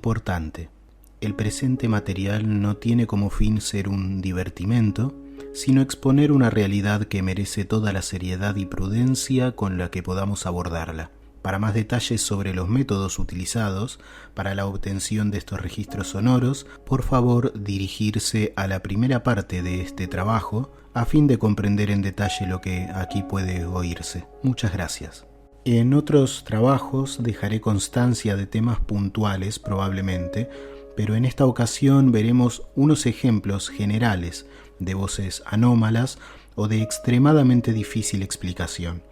Importante. El presente material no tiene como fin ser un divertimento, sino exponer una realidad que merece toda la seriedad y prudencia con la que podamos abordarla. Para más detalles sobre los métodos utilizados para la obtención de estos registros sonoros, por favor dirigirse a la primera parte de este trabajo a fin de comprender en detalle lo que aquí puede oírse. Muchas gracias. En otros trabajos dejaré constancia de temas puntuales probablemente, pero en esta ocasión veremos unos ejemplos generales de voces anómalas o de extremadamente difícil explicación.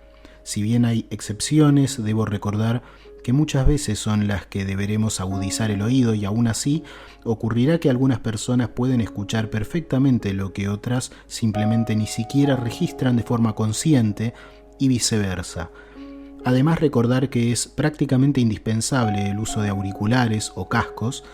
Si bien hay excepciones, debo recordar que muchas veces son las que deberemos agudizar el oído y aún así ocurrirá que algunas personas pueden escuchar perfectamente lo que otras simplemente ni siquiera registran de forma consciente y viceversa. Además, recordar que es prácticamente indispensable el uso de auriculares o cascos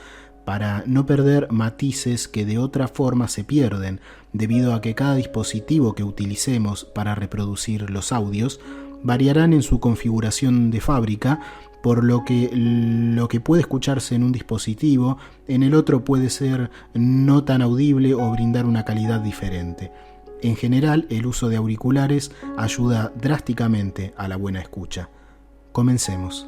para no perder matices que de otra forma se pierden debido a que cada dispositivo que utilicemos para reproducir los audios variarán en su configuración de fábrica, por lo que puede escucharse en un dispositivo, en el otro puede ser no tan audible o brindar una calidad diferente. En general, el uso de auriculares ayuda drásticamente a la buena escucha. Comencemos.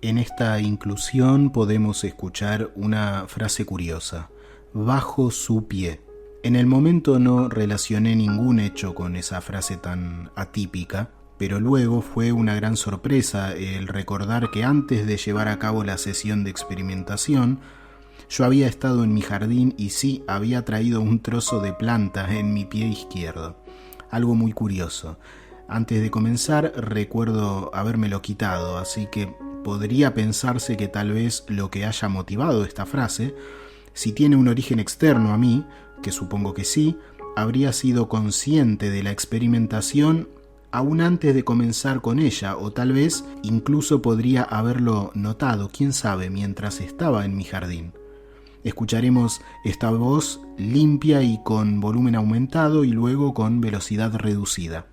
En esta inclusión podemos escuchar una frase curiosa: bajo su pie. En el momento no relacioné ningún hecho con esa frase tan atípica, pero luego fue una gran sorpresa el recordar que antes de llevar a cabo la sesión de experimentación, yo había estado en mi jardín y sí, había traído un trozo de planta en mi pie izquierdo. Algo muy curioso. Antes de comenzar, recuerdo habérmelo quitado, así que podría pensarse que tal vez lo que haya motivado esta frase, si tiene un origen externo a mí, que supongo que sí, habría sido consciente de la experimentación aún antes de comenzar con ella, o tal vez incluso podría haberlo notado, quién sabe, mientras estaba en mi jardín. Escucharemos esta voz limpia y con volumen aumentado y luego con velocidad reducida.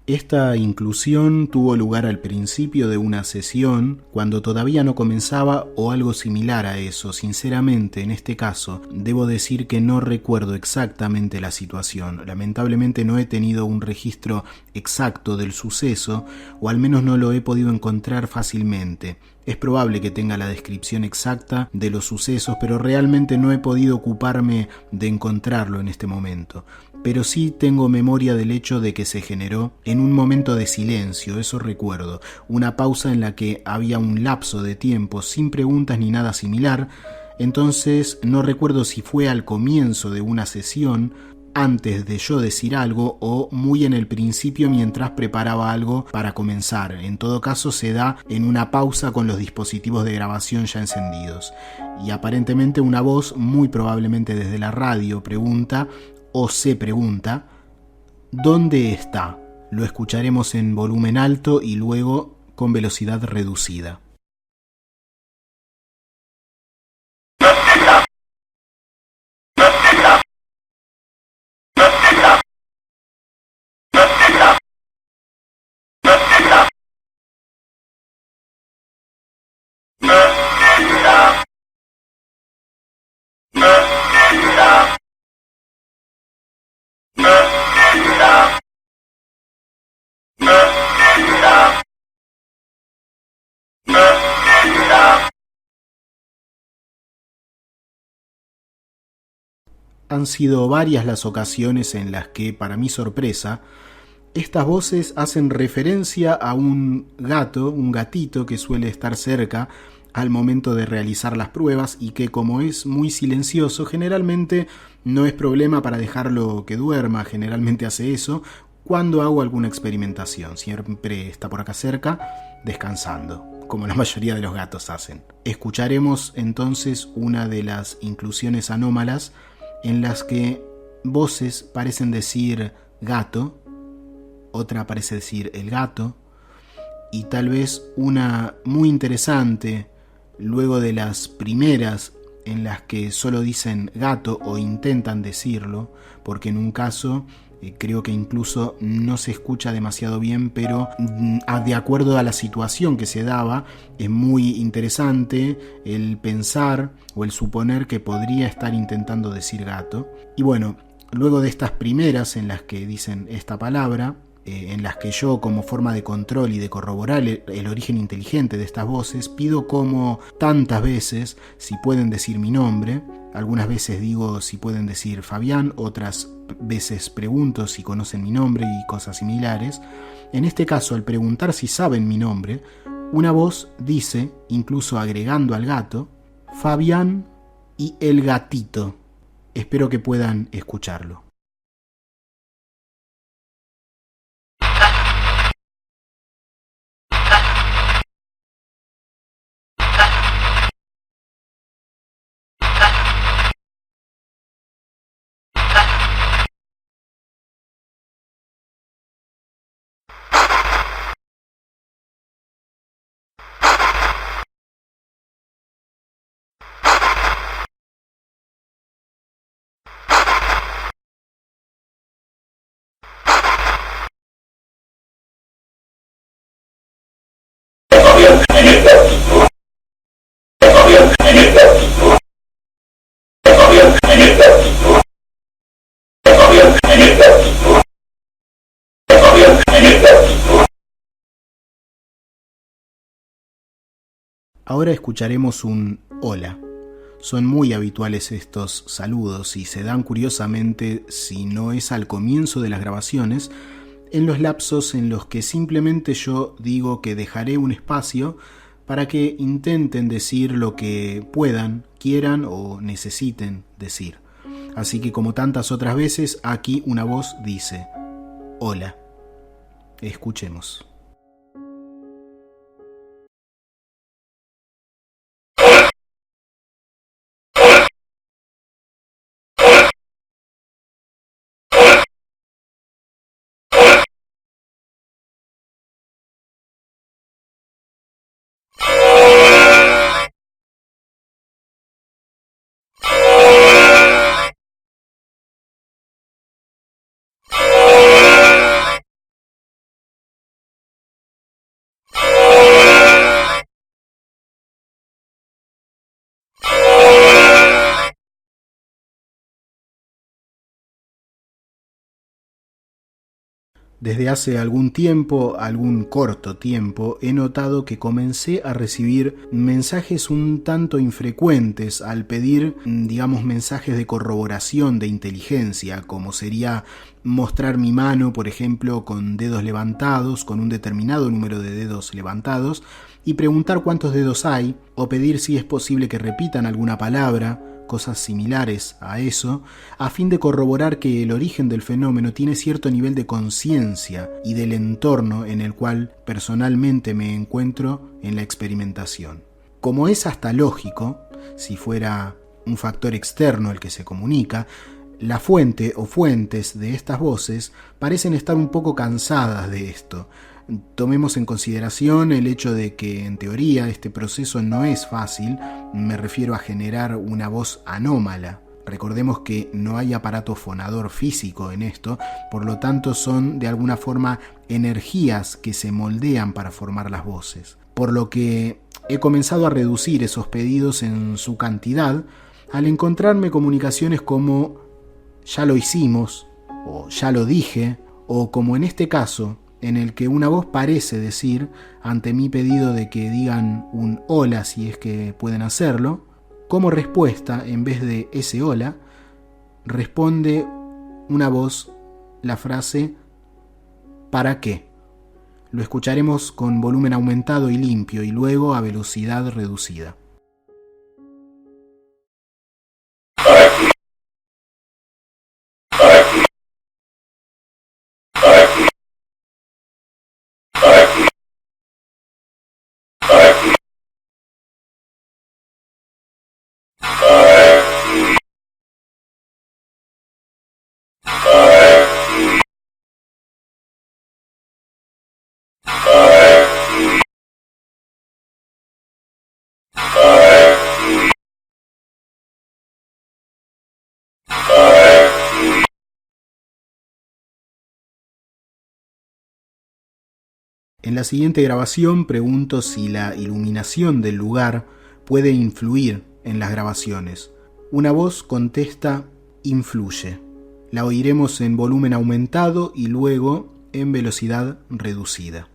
Esta inclusión tuvo lugar al principio de una sesión, cuando todavía no comenzaba o algo similar a eso. Sinceramente, en este caso, debo decir que no recuerdo exactamente la situación. Lamentablemente no he tenido un registro exacto del suceso, o al menos no lo he podido encontrar fácilmente. Es probable que tenga la descripción exacta de los sucesos, pero realmente no he podido ocuparme de encontrarlo en este momento. Pero sí tengo memoria del hecho de que se generó en un momento de silencio, eso recuerdo, una pausa en la que había un lapso de tiempo sin preguntas ni nada similar. Entonces no recuerdo si fue al comienzo de una sesión, antes de yo decir algo, o muy en el principio mientras preparaba algo para comenzar. En todo caso se da en una pausa con los dispositivos de grabación ya encendidos. Y aparentemente una voz, muy probablemente desde la radio, pregunta o se pregunta: ¿dónde está? Lo escucharemos en volumen alto y luego con velocidad reducida. Han sido varias las ocasiones en las que, para mi sorpresa, Estas voces hacen referencia a un gato, un gatito que suele estar cerca al momento de realizar las pruebas y que, como es muy silencioso, generalmente no es problema para dejarlo que duerma, generalmente hace eso cuando hago alguna experimentación, siempre está por acá cerca descansando, como la mayoría de los gatos hacen. Escucharemos entonces una de las inclusiones anómalas en las que voces parecen decir gato, otra parece decir el gato, y tal vez una muy interesante, luego de las primeras en las que solo dicen gato o intentan decirlo, porque en un caso creo que incluso no se escucha demasiado bien, pero de acuerdo a la situación que se daba, es muy interesante el pensar o el suponer que podría estar intentando decir gato. Y bueno, luego de estas primeras en las que dicen esta palabra, en las que yo, como forma de control y de corroborar el origen inteligente de estas voces, pido como tantas veces si pueden decir mi nombre. Algunas veces digo si pueden decir Fabián, otras veces pregunto si conocen mi nombre y cosas similares. En este caso, al preguntar si saben mi nombre, una voz dice, incluso agregando al gato, Fabián y el gatito. Espero que puedan escucharlo. Ahora escucharemos un hola. Son muy habituales estos saludos y se dan curiosamente, si no es al comienzo de las grabaciones, en los lapsos en los que simplemente yo digo que dejaré un espacio para que intenten decir lo que puedan, quieran o necesiten decir. Así que, como tantas otras veces, aquí una voz dice hola. Escuchemos. Desde hace algún tiempo, algún corto tiempo, he notado que comencé a recibir mensajes un tanto infrecuentes al pedir, digamos, mensajes de corroboración de inteligencia, como sería mostrar mi mano, por ejemplo, con dedos levantados, con un determinado número de dedos levantados, y preguntar cuántos dedos hay, o pedir si es posible que repitan alguna palabra, cosas similares a eso, a fin de corroborar que el origen del fenómeno tiene cierto nivel de conciencia y del entorno en el cual personalmente me encuentro en la experimentación. Como es hasta lógico, si fuera un factor externo el que se comunica, la fuente o fuentes de estas voces parecen estar un poco cansadas de esto. Tomemos en consideración el hecho de que, en teoría, este proceso no es fácil, me refiero a generar una voz anómala. Recordemos que no hay aparato fonador físico en esto, por lo tanto son de alguna forma energías que se moldean para formar las voces. Por lo que he comenzado a reducir esos pedidos en su cantidad al encontrarme comunicaciones como ya lo hicimos, o ya lo dije, o como en este caso, en el que una voz parece decir, ante mi pedido de que digan un hola si es que pueden hacerlo, como respuesta, en vez de ese hola, responde una voz la frase ¿para qué? Lo escucharemos con volumen aumentado y limpio y luego a velocidad reducida. En la siguiente grabación pregunto si la iluminación del lugar puede influir en las grabaciones. Una voz contesta: influye. La oiremos en volumen aumentado y luego en velocidad reducida.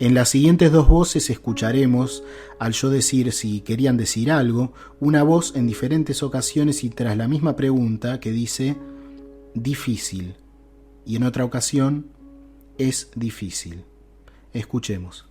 En las siguientes dos voces escucharemos, al yo decir si querían decir algo, una voz en diferentes ocasiones y tras la misma pregunta que dice difícil, y en otra ocasión es difícil. Escuchemos.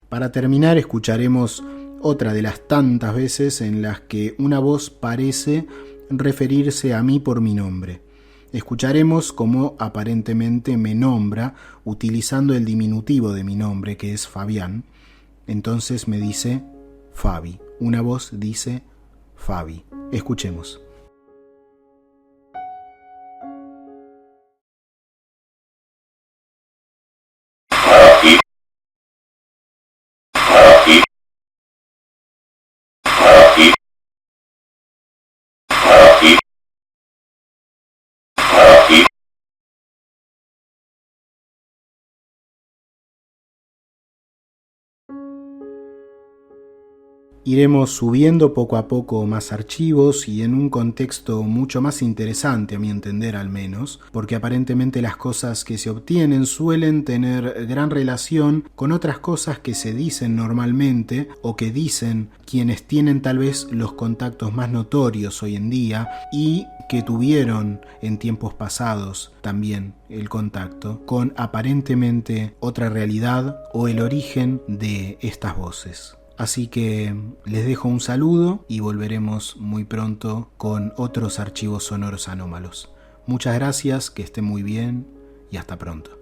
Para terminar, escucharemos otra de las tantas veces en las que una voz parece referirse a mí por mi nombre. Escucharemos cómo aparentemente me nombra utilizando el diminutivo de mi nombre, que es Fabián. Entonces me dice Fabi. Una voz dice Fabi. Escuchemos. Iremos subiendo poco a poco más archivos y en un contexto mucho más interesante, a mi entender al menos, porque aparentemente las cosas que se obtienen suelen tener gran relación con otras cosas que se dicen normalmente o que dicen quienes tienen tal vez los contactos más notorios hoy en día y que tuvieron en tiempos pasados también el contacto con aparentemente otra realidad o el origen de estas voces. Así que les dejo un saludo y volveremos muy pronto con otros archivos sonoros anómalos. Muchas gracias, que estén muy bien y hasta pronto.